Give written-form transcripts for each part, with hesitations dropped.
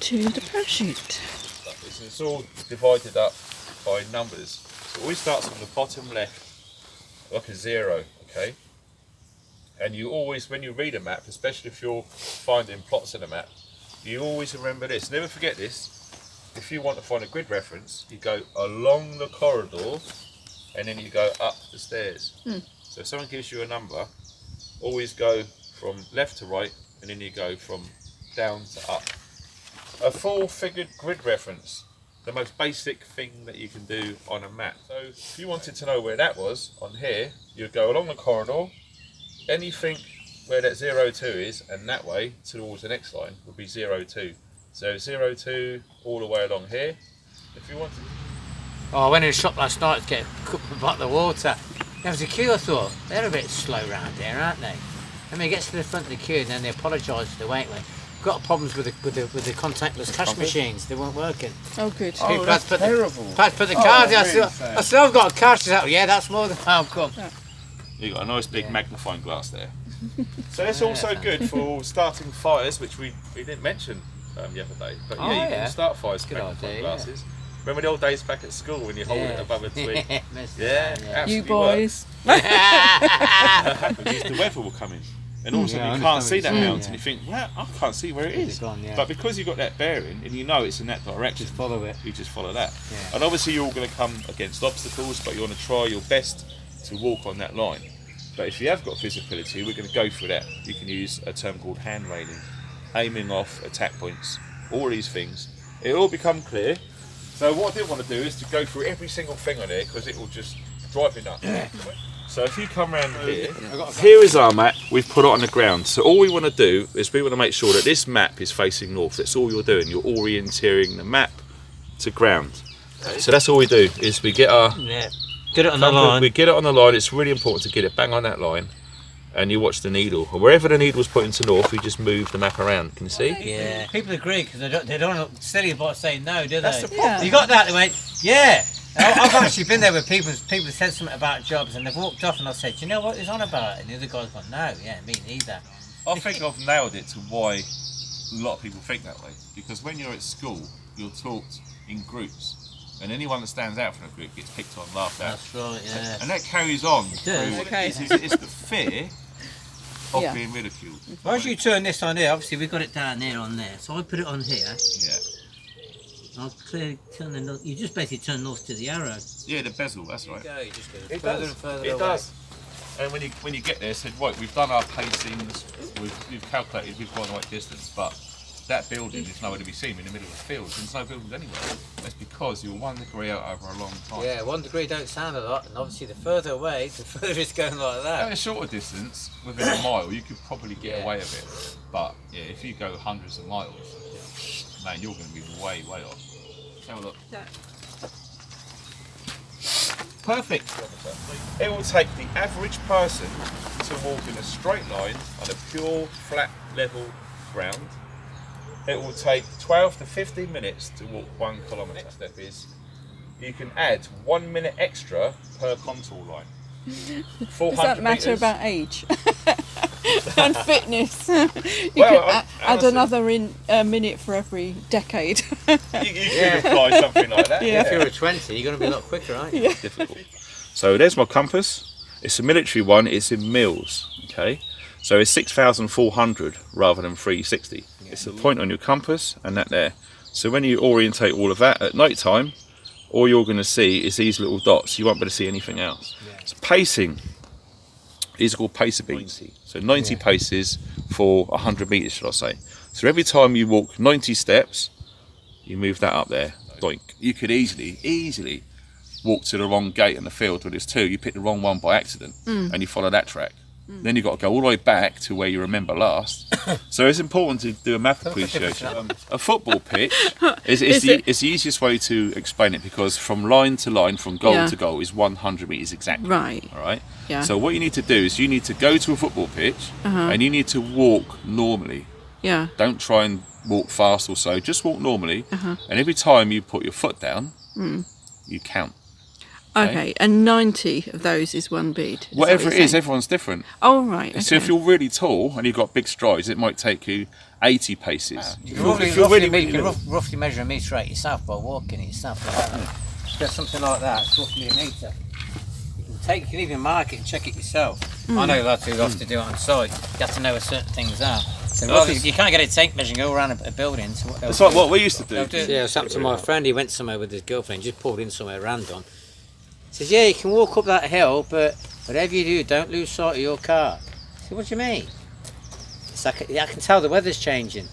to the parachute. It's all divided up by numbers. So it always starts on the bottom left, like a 0, okay? And you always, when you read a map, especially if you're finding plots in a map, you always remember this. Never forget this. If you want to find a grid reference, you go along the corridor and then you go up the stairs. So if someone gives you a number, always go from left to right and then you go from down to up. A full-figured grid reference, the most basic thing that you can do on a map. So if you wanted to know where that was on here, you'd go along the corridor, anything where that 02 is, and that way towards the next line would be 02. So 02 all the way along here. If you wanted. Oh, I went in the shop last night to get a cup of bottle of water. There was a queue. I thought they're a bit slow round here, aren't they? I mean, it gets to the front of the queue and then they apologise for the wait list. Got problems with the contactless cash machines. They weren't working. Oh, good. People that's terrible. Had to put the card in. I said, I've got a cash. She said, yeah, that's more than I've come. You've got a nice big magnifying glass there. So it's also good for starting fires, which we didn't mention the other day. But you can start fires with magnifying glasses. Remember the old days back at school when you hold it above a twig? You boys. What happens is the weather will come in. And all of a sudden you can't see that mountain, and you think, well, I can't see where it is. But because you've got that bearing and you know it's in that direction, just follow it. You just follow that. And obviously you're all going to come against obstacles, but you want to try your best to walk on that line. But if you have got visibility, we're going to go through that. You can use a term called hand railing, aiming off attack points, all these things. It'll all become clear. So what I did want to do is to go through every single thing on here, because it will just drive me nuts. So if you come around here is our map, we've put it on the ground. So all we want to do is we want to make sure that this map is facing north. That's all you're doing. You're orienteering the map to ground. So that's all we do, is we get our... Get it on the line. We get it on the line. It's really important to get it bang on that line. And you watch the needle. And wherever the needle's pointing to north, we just move the map around. Can you see? Yeah. People agree, because they don't look silly about saying no, do they? That's the problem. You got that? They went, yeah. I've actually been there with people said something about jobs and they've walked off and I said, do you know what he's on about? And the other guy's gone, no, me neither. I think I've nailed it to why a lot of people think that way. Because when you're at school, you're taught in groups. And anyone that stands out from a group gets picked on, laughed at. That's right, yeah. And that carries on. Okay. It's the fear of being ridiculed. Well, as you turn this on here, obviously we've got it down there on there. So I put it on here. Yeah. I'll clearly turn the north. You just basically turn north to the arrow. Yeah, the bezel, that's right. You just go It further does. and further It away. does. And when you get there, said, right, we've done our pacings, we've calculated, we've gone the right distance, but that building is nowhere to be seen in the middle of the fields. There's no buildings anywhere. That's because you're 1 degree out over a long time. Yeah, 1 degree don't sound a lot, and obviously the further away, the further it's going like that. At a shorter distance, within a mile, you could probably get away a bit. But yeah, if you go hundreds of miles, man, you're going to be way, way off. Let's have a look. Perfect. It will take the average person to walk in a straight line on a pure, flat, level ground. It will take 12 to 15 minutes to walk 1 kilometre. Next step is you can add 1 minute extra per contour line. Does that matter about age and fitness? You Well, could add another minute for every decade. You could apply something like that. Yeah. If you're a 20, you're going to be a lot quicker, aren't you? Yeah. Difficult. So there's my compass. It's a military one. It's in mils. Okay. So it's 6,400 rather than 360. It's a point on your compass and that there. So when you orientate all of that at night time, all you're going to see is these little dots. You won't be able to see anything else. So pacing. These are called pacer beats. So 90 paces for 100 metres, should I say. So every time you walk 90 steps, you move that up there. Doink. You could easily walk to the wrong gate in the field where there's 2. You pick the wrong one by accident and you follow that track. Then you've got to go all the way back to where you remember last. So it's important to do a map appreciation. A football pitch is the easiest way to explain it, because from line to line, from goal to goal, is 100 metres exactly. Right. All right? Yeah. So what you need to do is you need to go to a football pitch and you need to walk normally. Yeah. Don't try and walk fast or so, just walk normally. And every time you put your foot down, you count. Okay, and 90 of those is one bead. Whatever it is, everyone's different. Oh, right. Okay. So if you're really tall and you've got big strides, it might take you 80 paces. You can roughly measure a metre out yourself by walking it yourself. Just something like that, it's roughly a metre. You can even mark it and check it yourself. I know lads who have to do it on site. You have to know where certain things are. So you can't get a tape measure and go around a building. So it's like what we used to do. Yeah, it's happened to my friend. He went somewhere with his girlfriend, just pulled in somewhere random. He says, yeah, you can walk up that hill, but whatever you do, don't lose sight of your car. I said, what do you mean? It's like, I can tell the weather's changing.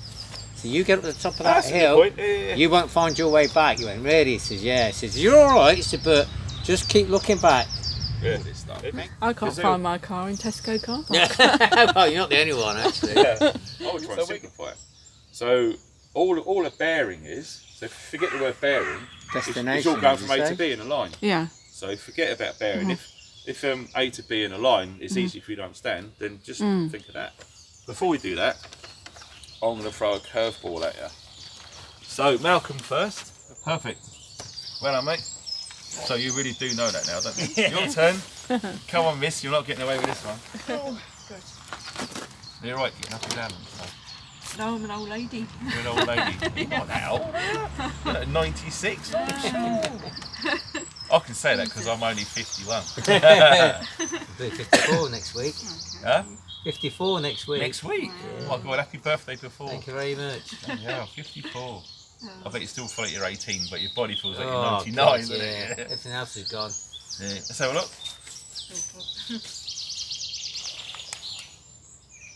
So you get up to the top of that hill, you won't find your way back. You went, really? He says, yeah. He says, you're all right. He said, but just keep looking back. I can't find my car in Tesco car park. Well, you're not the only one, actually. Yeah. I would try and simplify it. So all a bearing is, so forget the word bearing, it's all going from A to B in a line. Yeah. So forget about bearing. If A to B in a line is easy for you to understand, then just think of that. Before we do that, I'm going to throw a curveball at you. So Malcolm first. Perfect. Well done, mate. So you really do know that now, don't you? Your turn. Come on, miss. You're not getting away with this one. Oh, good. You're right. You're up and down. So. No, I'm an old lady. You're an old lady. You're not now. You're at 96. I can say that because I'm only 51. Be 54 next week. Huh? 54 next week. Next week? Yeah. Oh my God, happy birthday before. Thank you very much. Yeah, 54. I bet you still feel like you're 18, but your body feels like you're Oh, 99, God, isn't yeah. it? Everything else is gone. Yeah. Let's have a look.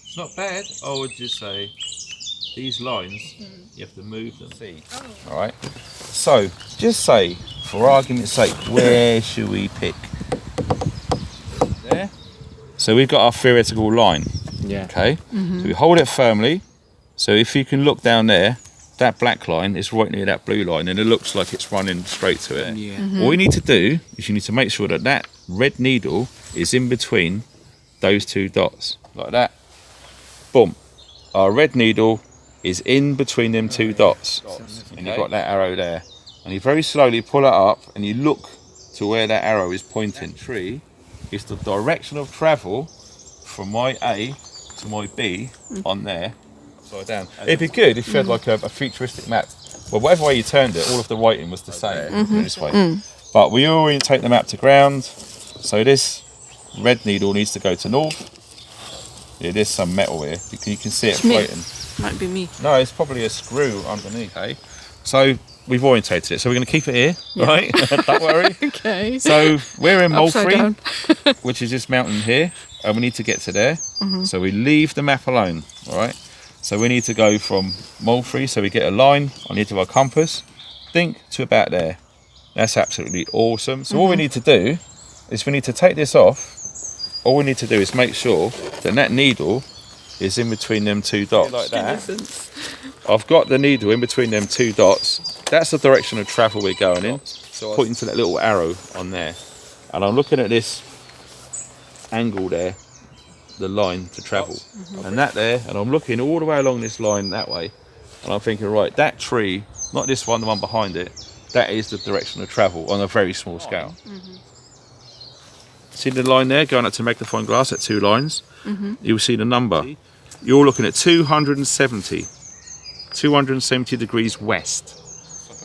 It's not bad. I would just say these lines, you have to move them. See? Oh. Alright. So, just say, for argument's sake, where should we pick? There. So we've got our theoretical line. Yeah. Okay. So we hold it firmly. So if you can look down there, that black line is right near that blue line and it looks like it's running straight to it. Yeah. All you need to do is you need to make sure that that red needle is in between those two dots. Like that. Boom. Our red needle is in between them two dots. And you've got that arrow there. And you very slowly pull it up and you look to where that arrow is pointing. Tree is the direction of travel from my A to my B on there. Down. It'd be good if you had like a futuristic map. Well, whatever way you turned it, all of the writing was the same this way. But we orientate the map to ground. So this red needle needs to go to north. Yeah, there's some metal here. You can see it floating. Might be me. No, it's probably a screw underneath. Okay. So we've orientated it. So we're going to keep it here, right? Don't worry. Okay. So we're in Mulfree, which is this mountain here, and we need to get to there. So we leave the map alone, all right? So we need to go from Mulfree, so we get a line on the edge of our compass, think to about there. That's absolutely awesome. So all we need to do is we need to take this off. All we need to do is make sure that that needle is in between them two dots. Like that. I've got the needle in between them two dots. That's the direction of travel we're going in. So pointing to that little arrow on there. And I'm looking at this angle there, the line to travel. And that there, and I'm looking all the way along this line that way. And I'm thinking, right, that tree, not this one, the one behind it, that is the direction of travel on a very small scale. See the line there going up to magnifying glass at 2 lines? You'll see the number. You're looking at 270 degrees west.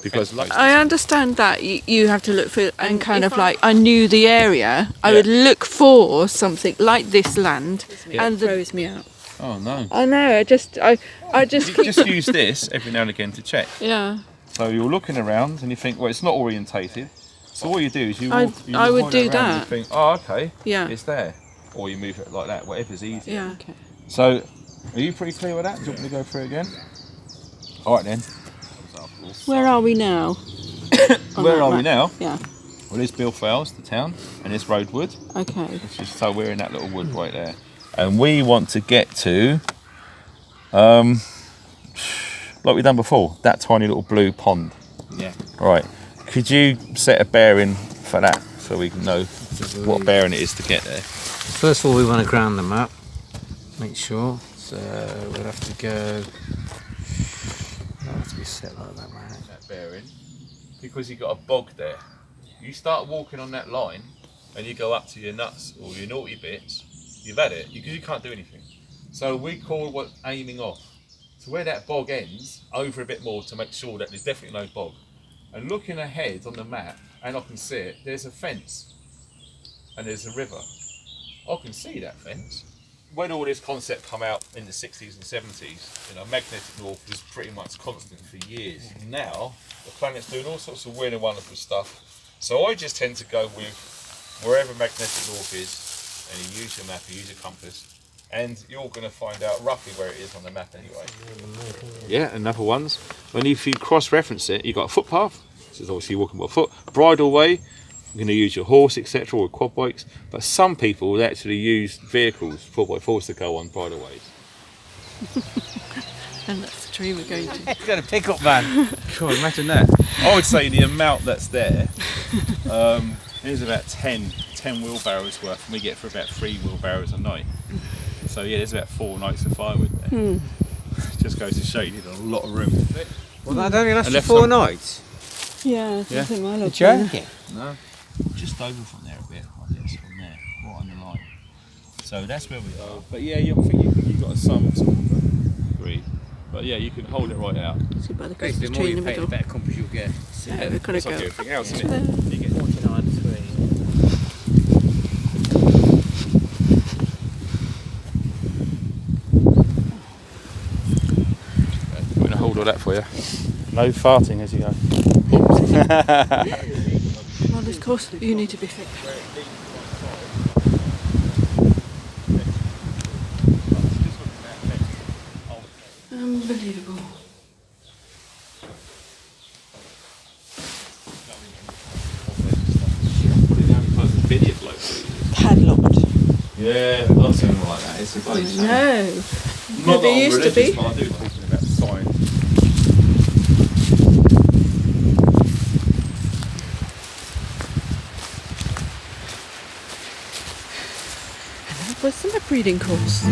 Because I understand that you have to look for, and kind of like, I knew the area, I would look for something like this land, and it throws me out. Oh no. I know, I just just use this every now and again to check. Yeah. So you're looking around and you think, well, it's not orientated. So what you do is I would do that. And you think, oh, okay, yeah, it's there. Or you move it like that, whatever's easier. Yeah. Okay. So, are you pretty clear with that? Do you want me to go through again? All right then. Where are we now? Where are we now? Yeah. Well, there's Bill Fales, the town, and there's Roadwood. Okay. So we're in that little wood right there. And we want to get to, like we've done before, that tiny little blue pond. Yeah. Right. Could you set a bearing for that so we can know what bearing it is to get there? First of all, we want to ground them up, make sure. So we'll have to go. It'll have to be set like that, right? That bearing, because you've got a bog there. You start walking on that line and you go up to your nuts or your naughty bits, you've had it, because you can't do anything. So we call what aiming off. So where that bog ends, over a bit more to make sure that there's definitely no bog. And looking ahead on the map, and I can see it, there's a fence and there's a river. I can see that fence. When all this concept come out in the 60s and 70s, you know, magnetic north was pretty much constant for years. Now, the planet's doing all sorts of weird and wonderful stuff. So I just tend to go with wherever magnetic north is, and you use your map, you use your compass, and you're going to find out roughly where it is on the map anyway. Yeah, another ones. When if you cross-reference it, you've got a footpath. This is obviously walking by foot. Bridle way, you're going to use your horse, etc., or quad bikes. But some people will actually use vehicles, 4x4s, to go on bridle ways. And that's the tree we're going to. It's got a pickup van. God, imagine that. I would say the amount that's there is about 10 wheelbarrows worth, and we get for about 3 wheelbarrows a night. So yeah, there's about 4 nights of firewood there. Just goes to show you need a lot of room. Well, that only lasted 4 nights. Yeah, I think my You're joking? No, just over from there a bit, I guess, from there, right on the line. So that's where we are. But yeah, I think you've got some sort of agree. But yeah, you can hold it right out. See by the The Christmas more tree in you the pay, the middle. better compass you'll get. Yeah, we've got to It's like go. everything else, isn't it? You get 49.3. I'm going to hold all that for you. No farting as you go. Well, of course, you need to be fit. Unbelievable. Padlocked. Yeah, I'll say more like that. It's a bloody shame. No. Not that There I'm used to religious, be. but I do like talking about science. What's the map reading course?